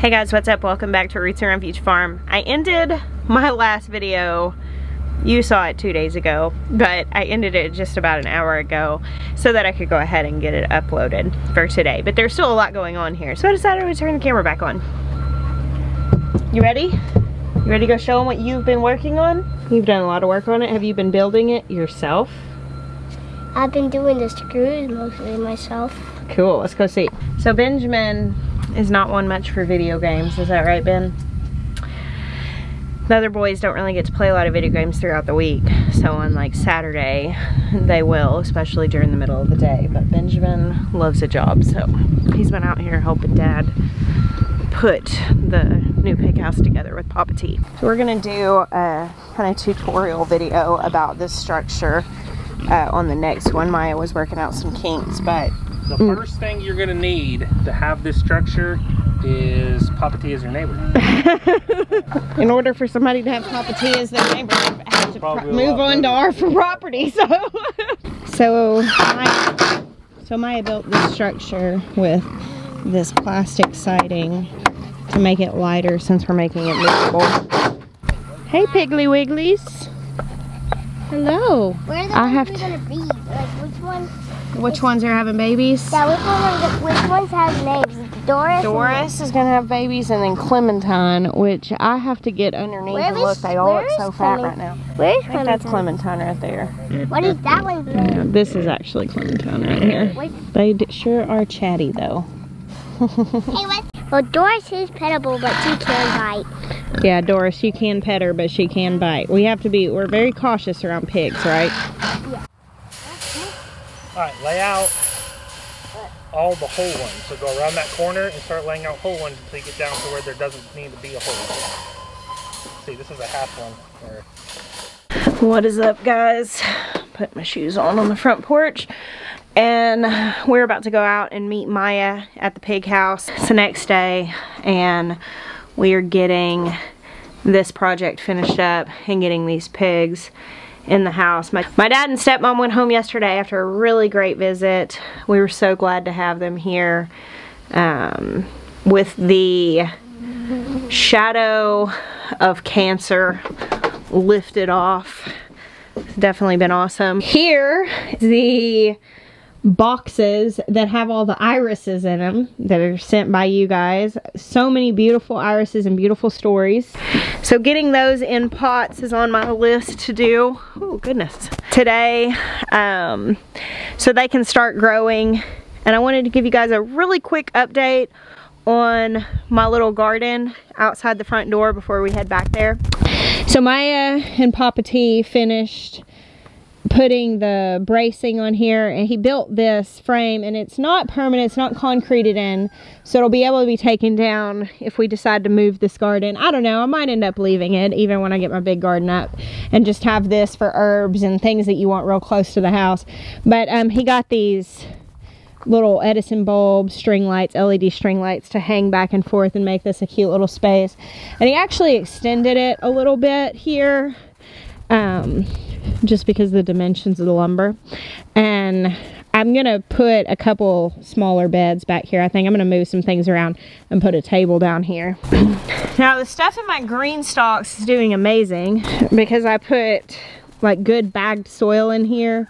Hey guys, what's up? Welcome back to Roots Around Beach Farm. I ended my last video, you saw it 2 days ago, but I ended it just about an hour ago so that I could go ahead and get it uploaded for today. But there's still a lot going on here, so I decided to turn the camera back on. You ready? You ready to go show them what you've been working on? You've done a lot of work on it. Have you been building it yourself? I've been doing the screws mostly myself. Cool, let's go see. So Benjamin is not one much for video games, is that right, Ben? The other boys don't really get to play a lot of video games throughout the week, so on like Saturday they will, especially during the middle of the day. But Benjamin loves a job, so he's been out here helping Dad put the new pig house together with Papa T. So we're gonna do a kind of tutorial video about this structure on the next one. Maya was working out some kinks, but the first thing you're gonna need to have this structure is Papa T as your neighbor. In order for somebody to have Papa T as their neighbor, they have to move on to our property. So Maya built this structure with this plastic siding to make it lighter since we're making it movable. Hey Piggly Wigglies. Hello. Where are the gonna be? Like which ones? Which ones are having babies? Yeah, which ones have names? Doris is gonna have babies, and then Clementine, which I have to get underneath and look. They all look so fat right now. Where's Clementine? That's Clementine right there. What is that one? Yeah, this is actually Clementine right here. They sure are chatty though. Hey, what? Well, Doris is pettable, but she can bite. Yeah, Doris, you can pet her, but she can bite. We're very cautious around pigs, right? Yeah. Alright, lay out all the whole ones. So go around that corner and start laying out whole ones until you get down to where there doesn't need to be a whole one. See, this is a half one. What is up, guys? Put my shoes on the front porch. And we're about to go out and meet Maya at the pig house. It's the next day, and we are getting this project finished up and getting these pigs in the house. My dad and stepmom went home yesterday after a really great visit. We were so glad to have them here. With the shadow of cancer lifted off. It's definitely been awesome. Here, the boxes that have all the irises in them that are sent by you guys. So many beautiful irises and beautiful stories. So getting those in pots is on my list to do. Oh goodness. Today, so they can start growing. And I wanted to give you guys a really quick update on my little garden outside the front door before we head back there. So Maya and Papa T finished putting the bracing on here, and he built this frame, and it's not permanent, it's not concreted in, so it'll be able to be taken down if we decide to move this garden. I don't know, I might end up leaving it even when I get my big garden up and just have this for herbs and things that you want real close to the house. But he got these little Edison bulb string lights, LED string lights, to hang back and forth and make this a cute little space. And he actually extended it a little bit here, just because of the dimensions of the lumber. And I'm gonna put a couple smaller beds back here. I think I'm gonna move some things around and put a table down here. Now the stuff in my green stalks is doing amazing because I put like good bagged soil in here.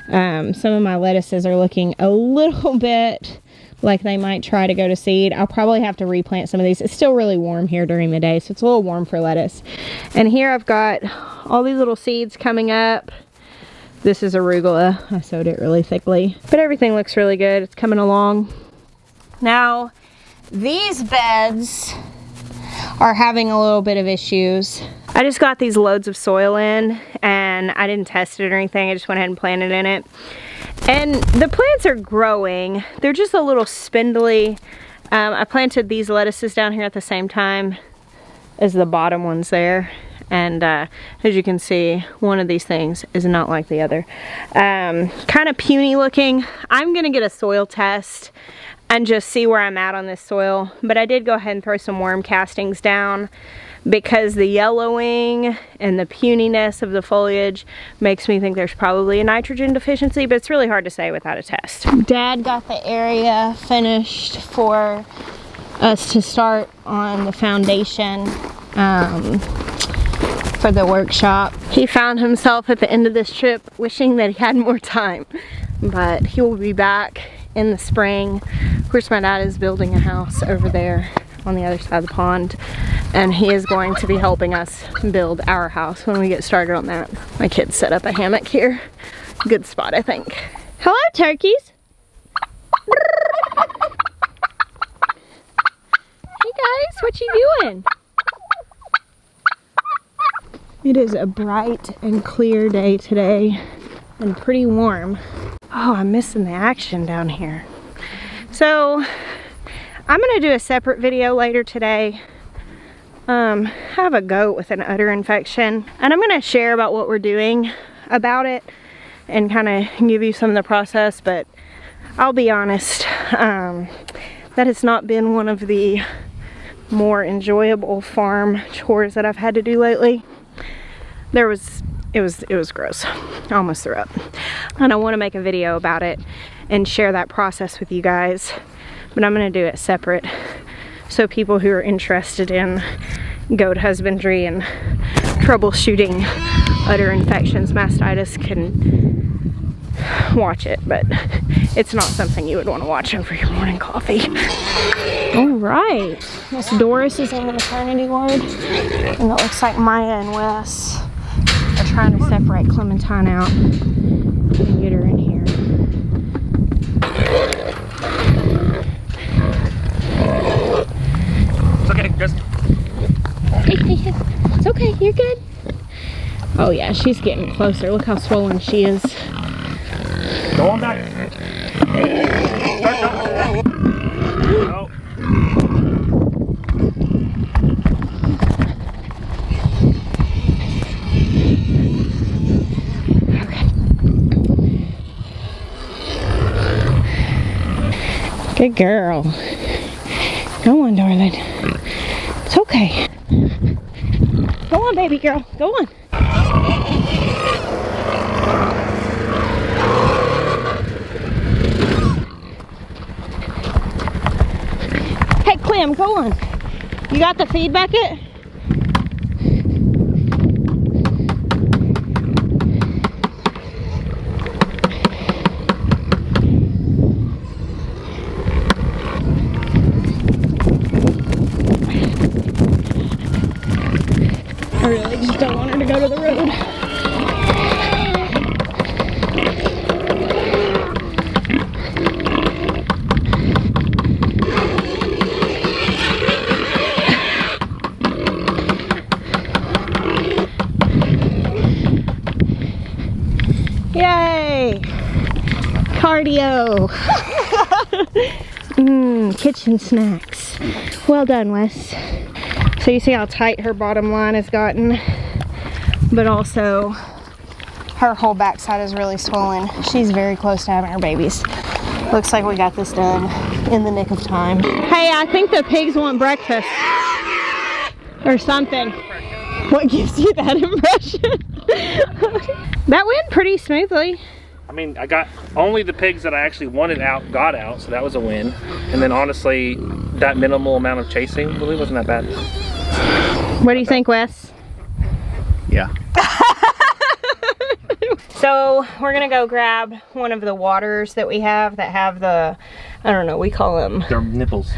Some of my lettuces are looking a little bit like they might try to go to seed. I'll probably have to replant some of these. It's still really warm here during the day, so it's a little warm for lettuce. And here I've got all these little seeds coming up. This is arugula. I sowed it really thickly, but everything looks really good. It's coming along. Now, these beds are having a little bit of issues. I just got these loads of soil in, and I didn't test it or anything. I just went ahead and planted in it. And the plants are growing. They're just a little spindly. I planted these lettuces down here at the same time as the bottom ones there. And as you can see, one of these things is not like the other. Kind of puny looking. I'm gonna get a soil test and just see where I'm at on this soil. But I did go ahead and throw some worm castings down because the yellowing and the puniness of the foliage makes me think there's probably a nitrogen deficiency, but it's really hard to say without a test. Dad got the area finished for us to start on the foundation for the workshop. He found himself at the end of this trip wishing that he had more time, but he will be back in the spring. Of course, my dad is building a house over there on the other side of the pond, and he is going to be helping us build our house when we get started on that. My kids set up a hammock here. Good spot, I think. Hello, turkeys. Hey guys, what you doing? It is a bright and clear day today and pretty warm. Oh, I'm missing the action down here. So I'm gonna do a separate video later today. I have a goat with an udder infection, and I'm gonna share about what we're doing about it and kind of give you some of the process, but I'll be honest, that has not been one of the more enjoyable farm chores that I've had to do lately. It was gross. I almost threw up. And I want to make a video about it and share that process with you guys, but I'm going to do it separate so people who are interested in goat husbandry and troubleshooting udder infections, mastitis, can watch it, but it's not something you would want to watch over your morning coffee. All right, Miss Doris is in the maternity ward, and it looks like Maya and Wes are trying to separate Clementine out and get her in here. It's okay, just. It's okay, you're good. Oh yeah, she's getting closer. Look how swollen she is. Go on back. No. Good girl. Go on, darling. It's okay. Go on, baby girl. Go on. Hey, Clem, go on. You got the feed bucket? I really just don't want her to go to the road. Yay! Cardio! Kitchen snacks. Well done, Wes. So you see how tight her bottom line has gotten, but also her whole backside is really swollen. She's very close to having her babies. Looks like we got this done in the nick of time. Hey, I think the pigs want breakfast or something. What gives you that impression? That went pretty smoothly. I mean, I got only the pigs that I actually wanted out got out, so that was a win. And then honestly, that minimal amount of chasing really wasn't that bad. What do you think, Wes? Yeah. So we're gonna go grab one of the waters that we have that have the, I don't know, we call them, They're nipples.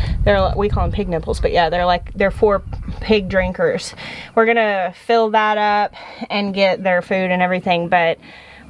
we call them pig nipples, but yeah, they're for pig drinkers. We're gonna fill that up and get their food and everything, but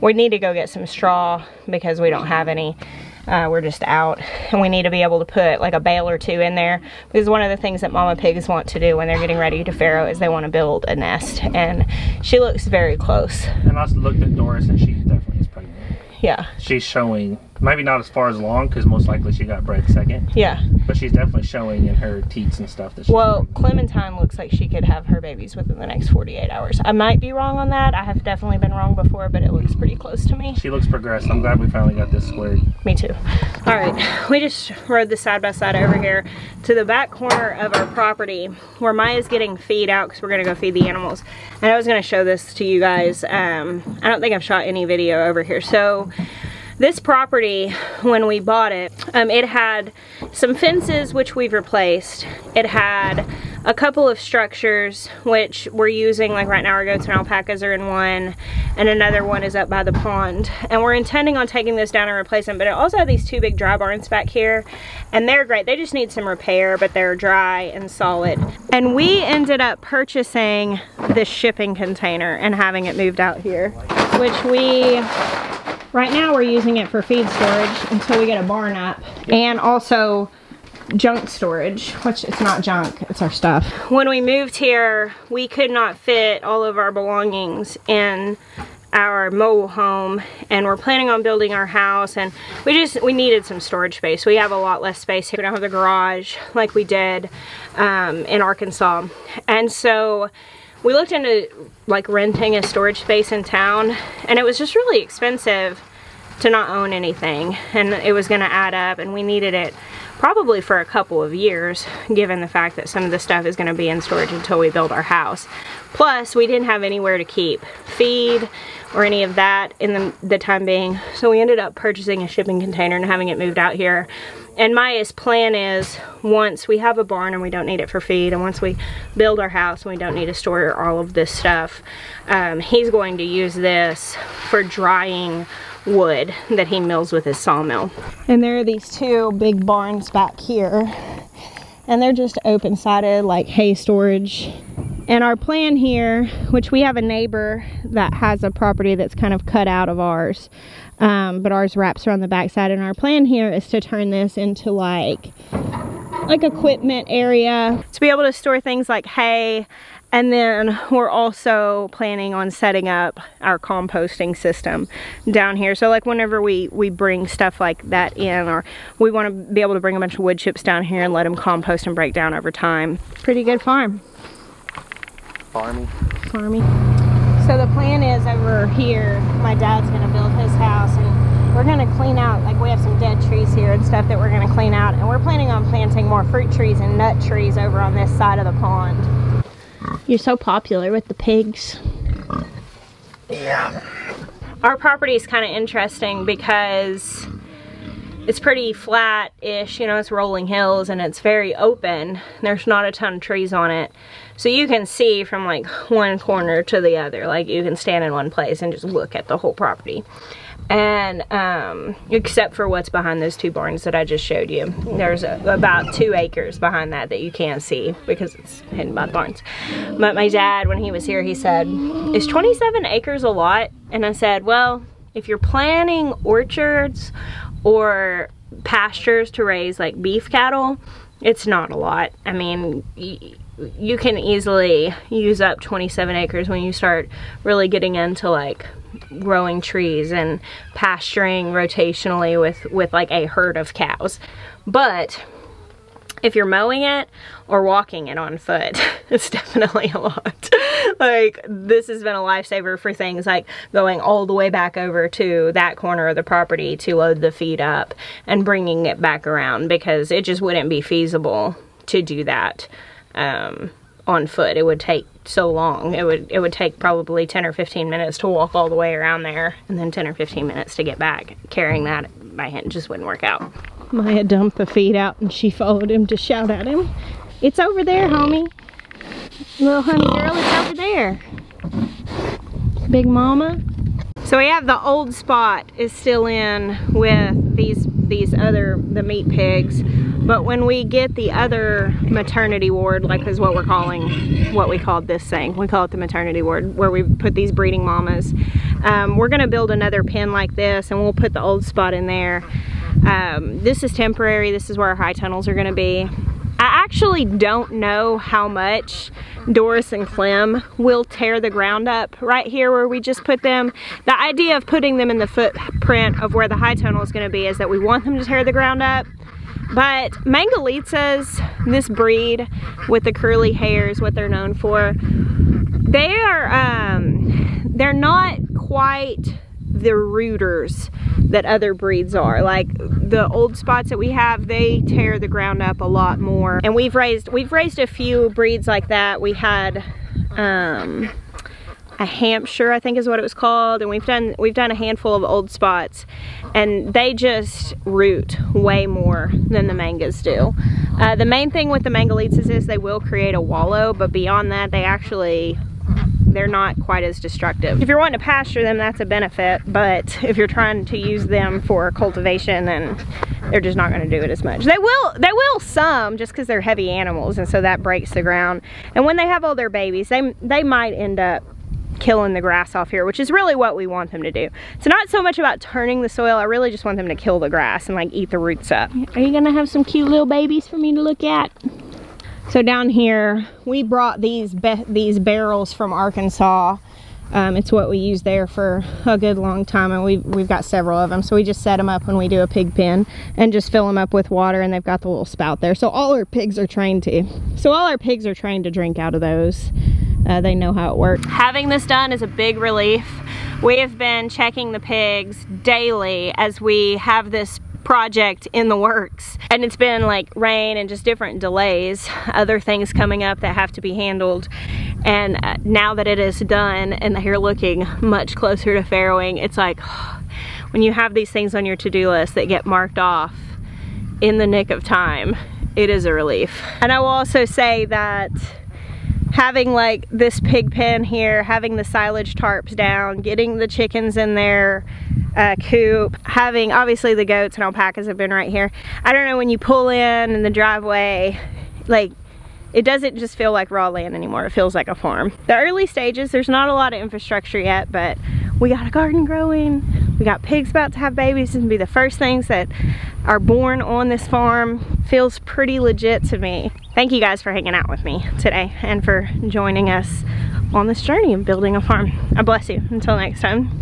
we need to go get some straw because we don't have any. We're just out, and we need to be able to put like a bale or two in there, because one of the things that mama pigs want to do when they're getting ready to farrow is they want to build a nest, and she looks very close. And I also looked at Doris, and she definitely is pregnant. Yeah. She's showing, maybe not as far as long, because most likely she got bred second. Yeah. But she's definitely showing in her teats and stuff that she's Well, Clementine looks like she could have her babies within the next 48 hours. I might be wrong on that. I have definitely been wrong before, but it looks pretty close to me. She looks progressed. I'm glad we finally got this squared. Me too. All right, we just rode the side by side over here to the back corner of our property where Maya's getting feed out because we're gonna go feed the animals. And I was gonna show this to you guys. I don't think I've shot any video over here. So This property, when we bought it, it had some fences which we've replaced. It had a couple of structures which we're using, like right now our goats and alpacas are in one, and another one is up by the pond. And we're intending on taking this down and replacing them, but it also had these two big dry barns back here, and they're great. They just need some repair, but they're dry and solid. And we ended up purchasing this shipping container and having it moved out here, which right now we're using it for feed storage until we get a barn up, and also junk storage, which it's not junk, it's our stuff. When we moved here, we could not fit all of our belongings in our mobile home, and we're planning on building our house, and we needed some storage space. We have a lot less space here. We don't have the garage like we did in Arkansas, and so we looked into like renting a storage space in town, and it was just really expensive to not own anything, and it was going to add up, and we needed it probably for a couple of years, given the fact that some of the stuff is going to be in storage until we build our house. Plus, we didn't have anywhere to keep feed or any of that in the time being, so we ended up purchasing a shipping container and having it moved out here. And Maya's plan is, once we have a barn and we don't need it for feed, and once we build our house and we don't need to store all of this stuff, he's going to use this for drying wood that he mills with his sawmill. And there are these two big barns back here, and they're just open-sided like hay storage. And our plan here, which we have a neighbor that has a property that's kind of cut out of ours, but ours wraps around the backside, and our plan here is to turn this into like equipment area to be able to store things like hay. And then we're also planning on setting up our composting system down here. So like whenever we bring stuff like that in, or we want to be able to bring a bunch of wood chips down here and let them compost and break down over time. Pretty good farm. Farmy. So the plan is, over here, my dad's gonna build his house, and we're gonna clean out, like we have some dead trees here and stuff that we're gonna clean out, and we're planning on planting more fruit trees and nut trees over on this side of the pond. You're so popular with the pigs. Yeah. Our property is kind of interesting because it's pretty flat-ish, you know, it's rolling hills and it's very open. There's not a ton of trees on it. So you can see from like one corner to the other. Like you can stand in one place and just look at the whole property. And except for what's behind those two barns that I just showed you. There's about 2 acres behind that you can't see because it's hidden by the barns. But my dad, when he was here, he said, is 27 acres a lot? And I said, well, if you're planting orchards or pastures to raise like beef cattle, it's not a lot. I mean, you can easily use up 27 acres when you start really getting into like growing trees and pasturing rotationally with like a herd of cows. But if you're mowing it or walking it on foot, it's definitely a lot. Like, this has been a lifesaver for things like going all the way back over to that corner of the property to load the feed up and bringing it back around, because it just wouldn't be feasible to do that on foot. It would take so long. It would take probably 10 or 15 minutes to walk all the way around there, and then 10 or 15 minutes to get back. Carrying that by hand just wouldn't work out. Maya dumped the feed out and she followed him to shout at him. It's over there, homie. Little honey girl, it's over there. Big mama. So we have the old spot is still in with the meat pigs. But when we get the other maternity ward, like is what we called this thing. We call it the maternity ward, where we put these breeding mamas. We're gonna build another pen like this, and we'll put the old spot in there. This is temporary. This is where our high tunnels are gonna be. I actually don't know how much Doris and Clem will tear the ground up right here where we just put them. The idea of putting them in the footprint of where the high tunnel is gonna be is that we want them to tear the ground up. But Mangalitsa's, this breed with the curly hairs, what they're known for, they're not quite the rooters that other breeds are. Like the old spots that we have, they tear the ground up a lot more. And we've raised a few breeds like that. We had a Hampshire, I think is what it was called, and we've done a handful of old spots, and they just root way more than the mangas do. The main thing with the mangalitas is they will create a wallow, but beyond that, they're not quite as destructive. If you're wanting to pasture them, that's a benefit, but if you're trying to use them for cultivation, then they're just not going to do it as much. They will some, just because they're heavy animals, and so that breaks the ground. And when they have all their babies, they might end up killing the grass off here, which is really what we want them to do. It's not so much about turning the soil, I really just want them to kill the grass and like eat the roots up. Are you gonna have some cute little babies for me to look at? So down here, we brought these barrels from Arkansas. It's what we use there for a good long time, and we've got several of them. So we just set them up when we do a pig pen and just fill them up with water, and they've got the little spout there. So all our pigs are trained to drink out of those. They know how it works. Having this done is a big relief. We have been checking the pigs daily as we have this project in the works, and it's been like rain and just different delays, other things coming up that have to be handled, and now that it is done and they're looking much closer to farrowing, it's like when you have these things on your to-do list that get marked off in the nick of time, it is a relief. And I will also say that having like this pig pen here, having the silage tarps down, getting the chickens in their coop, having obviously the goats and alpacas have been right here. I don't know, when you pull in the driveway, like, it doesn't just feel like raw land anymore. It feels like a farm. The early stages, there's not a lot of infrastructure yet, but we got a garden growing. We got pigs about to have babies and be the first things that are born on this farm. Feels pretty legit to me. Thank you guys for hanging out with me today and for joining us on this journey of building a farm. I bless you. Until next time.